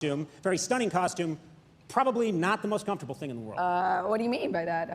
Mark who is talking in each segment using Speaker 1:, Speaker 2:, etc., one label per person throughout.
Speaker 1: very stunning costume, probably not the most comfortable thing in the world.
Speaker 2: What do you mean by that?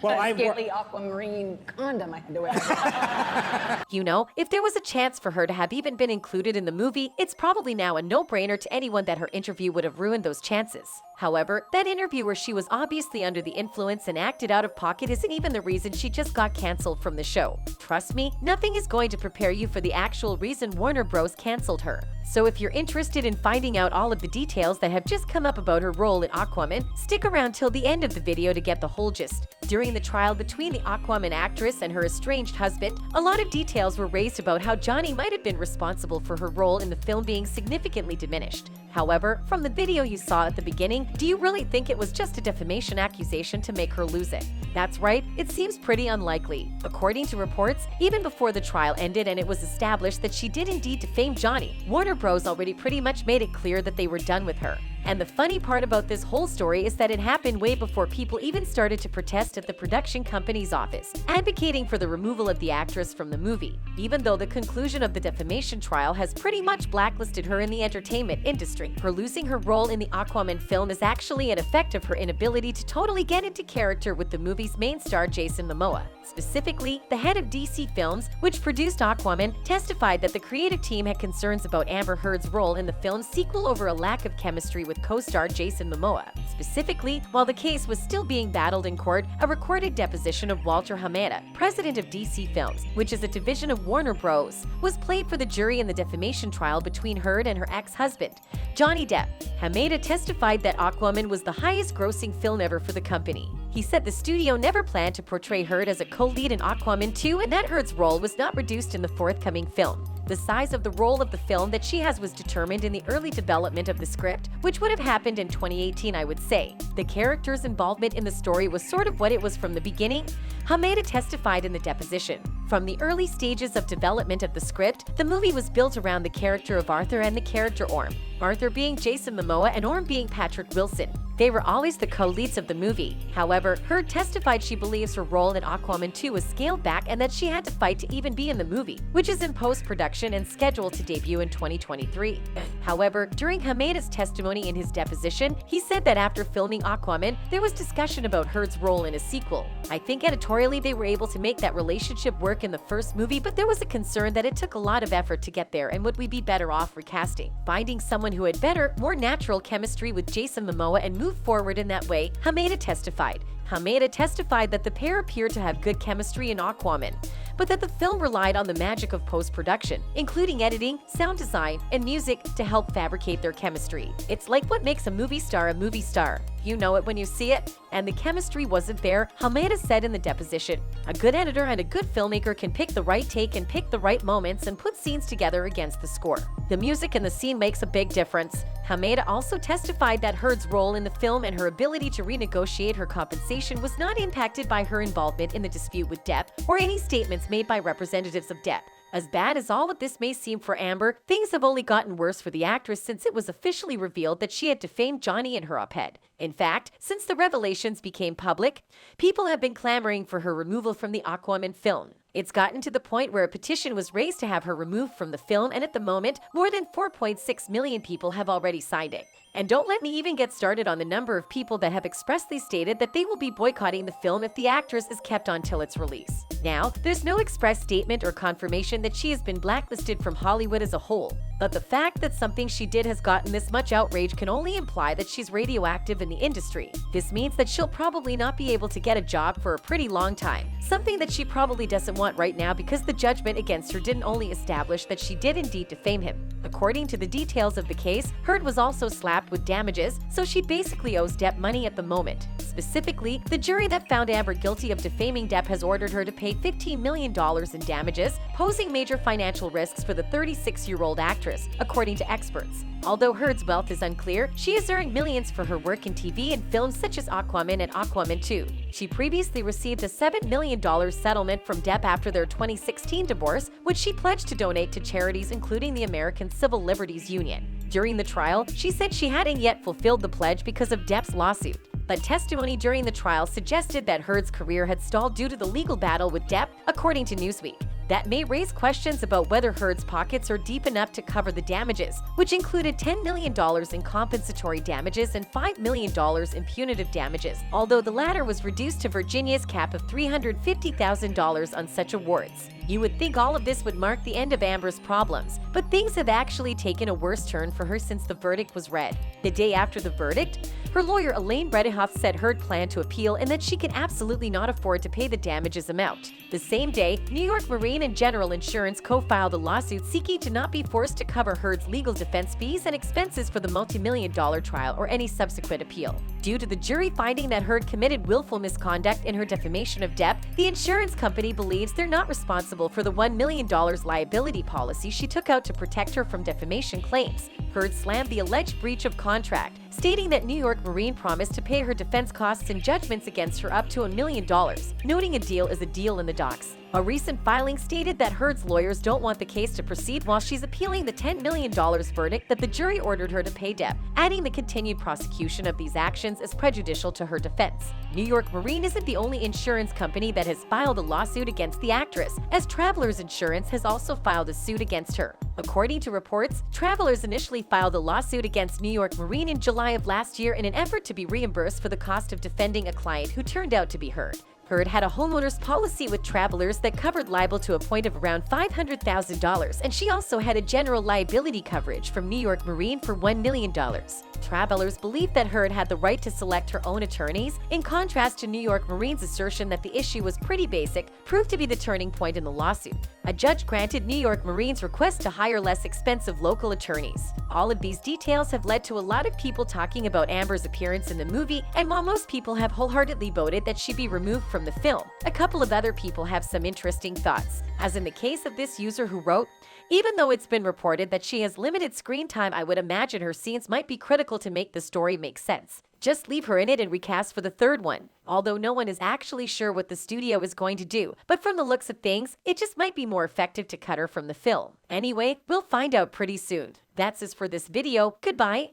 Speaker 1: Well,
Speaker 2: scaly aquamarine condom I had to wear.
Speaker 3: You know, if there was a chance for her to have even been included in the movie, it's probably now a no-brainer to anyone that her interview would have ruined those chances. However, that interview where she was obviously under the influence and acted out of pocket isn't even the reason she just got cancelled from the show. Trust me, nothing is going to prepare you for the actual reason Warner Bros. Cancelled her. So if you're interested in finding out all of the details that have just come up about her role in Aquaman, stick around till the end of the video to get the whole gist. During the trial between the Aquaman actress and her estranged husband, a lot of details were raised about how Johnny might have been responsible for her role in the film being significantly diminished. However, from the video you saw at the beginning, do you really think it was just a defamation accusation to make her lose it? That's right, it seems pretty unlikely. According to reports, even before the trial ended and it was established that she did indeed defame Johnny, Warner Bros. Already pretty much made it clear that they were done with her. And the funny part about this whole story is that it happened way before people even started to protest at the production company's office, advocating for the removal of the actress from the movie, even though the conclusion of the defamation trial has pretty much blacklisted her in the entertainment industry. Her losing her role in the Aquaman film is actually an effect of her inability to totally get into character with the movie's main star Jason Momoa. Specifically, the head of DC Films, which produced Aquaman, testified that the creative team had concerns about Amber Heard's role in the film's sequel over a lack of chemistry with co-star Jason Momoa. Specifically, while the case was still being battled in court, a recorded deposition of Walter Hamada, president of DC Films, which is a division of Warner Bros., was played for the jury in the defamation trial between Heard and her ex-husband, Johnny Depp. Hamada testified that Aquaman was the highest-grossing film ever for the company. He said the studio never planned to portray Heard as a co-lead in Aquaman 2 and that Heard's role was not reduced in the forthcoming film. The size of the role of the film that she has was determined in the early development of the script, which would have happened in 2018, I would say. The character's involvement in the story was sort of what it was from the beginning. Hamada testified in the deposition. From the early stages of development of the script, the movie was built around the character of Arthur and the character Orm. Arthur being Jason Momoa and Orm being Patrick Wilson. They were always the co-leads of the movie. However, Heard testified she believes her role in Aquaman 2 was scaled back and that she had to fight to even be in the movie, which is in post-production and scheduled to debut in 2023. However, during Hamada's testimony in his deposition, he said that after filming Aquaman, there was discussion about Heard's role in a sequel. I think editorially they were able to make that relationship work in the first movie, but there was a concern that it took a lot of effort to get there and would we be better off recasting, finding someone who had better, more natural chemistry with Jason Momoa and move forward in that way, Hamada testified. Hamada testified that the pair appeared to have good chemistry in Aquaman, but that the film relied on the magic of post-production, including editing, sound design, and music to help fabricate their chemistry. It's like what makes a movie star a movie star. You know it when you see it, and the chemistry wasn't there, Hamada said in the deposition. A good editor and a good filmmaker can pick the right take and pick the right moments and put scenes together against the score. The music in the scene makes a big difference. Hamada also testified that Heard's role in the film and her ability to renegotiate her compensation was not impacted by her involvement in the dispute with Depp or any statements made by representatives of Depp. As bad as all of this may seem for Amber, things have only gotten worse for the actress since it was officially revealed that she had defamed Johnny in her op-ed. In fact, since the revelations became public, people have been clamoring for her removal from the Aquaman film. It's gotten to the point where a petition was raised to have her removed from the film, and at the moment, more than 4.6 million people have already signed it. And don't let me even get started on the number of people that have expressly stated that they will be boycotting the film if the actress is kept on till its release. Now, there's no express statement or confirmation that she has been blacklisted from Hollywood as a whole, but the fact that something she did has gotten this much outrage can only imply that she's radioactive in the industry. This means that she'll probably not be able to get a job for a pretty long time, something that she probably doesn't want right now because the judgment against her didn't only establish that she did indeed defame him. According to the details of the case, Heard was also slapped with damages, so she basically owes Depp money at the moment. Specifically, the jury that found Amber guilty of defaming Depp has ordered her to pay $15 million in damages, posing major financial risks for the 36-year-old actress, according to experts. Although Heard's wealth is unclear, she has earned millions for her work in TV and films such as Aquaman and Aquaman 2. She previously received a $7 million settlement from Depp after their 2016 divorce, which she pledged to donate to charities including the American Civil Liberties Union. During the trial, she said she hadn't yet fulfilled the pledge because of Depp's lawsuit. But testimony during the trial suggested that Heard's career had stalled due to the legal battle with Depp, according to Newsweek. That may raise questions about whether Heard's pockets are deep enough to cover the damages, which included $10 million in compensatory damages and $5 million in punitive damages, although the latter was reduced to Virginia's cap of $350,000 on such awards. You would think all of this would mark the end of Amber's problems, but things have actually taken a worse turn for her since the verdict was read. The day after the verdict, her lawyer Elaine Bredehoff said Heard planned to appeal and that she can absolutely not afford to pay the damages amount. The same day, New York Marine and General Insurance co-filed a lawsuit seeking to not be forced to cover Heard's legal defense fees and expenses for the multi-million-dollar trial or any subsequent appeal. Due to the jury finding that Heard committed willful misconduct in her defamation of Depp, the insurance company believes they're not responsible for the $1 million liability policy she took out to protect her from defamation claims. Heard slammed the alleged breach of contract, stating that New York Marine promised to pay her defense costs and judgments against her up to $1 million, noting a deal is a deal in the docks. A recent filing stated that Heard's lawyers don't want the case to proceed while she's appealing the $10 million verdict that the jury ordered her to pay Depp, adding the continued prosecution of these actions as prejudicial to her defense. New York Marine isn't the only insurance company that has filed a lawsuit against the actress, as Travelers Insurance has also filed a suit against her. According to reports, Travelers initially filed a lawsuit against New York Marine in July of last year in an effort to be reimbursed for the cost of defending a client who turned out to be Heard. Heard had a homeowner's policy with Travelers that covered libel to a point of around $500,000, and she also had a general liability coverage from New York Marine for $1 million. Travelers believed that Heard had the right to select her own attorneys, in contrast to New York Marine's assertion that the issue was pretty basic, proved to be the turning point in the lawsuit. A judge granted New York Marine's request to hire less expensive local attorneys. All of these details have led to a lot of people talking about Amber's appearance in the movie, and while most people have wholeheartedly voted that she be removed from the film, a couple of other people have some interesting thoughts. As in the case of this user who wrote, "Even though it's been reported that she has limited screen time, I would imagine her scenes might be critical to make the story make sense. Just leave her in it and recast for the third one." Although no one is actually sure what the studio is going to do, but from the looks of things, it just might be more effective to cut her from the film. Anyway, we'll find out pretty soon. That's it for this video. Goodbye.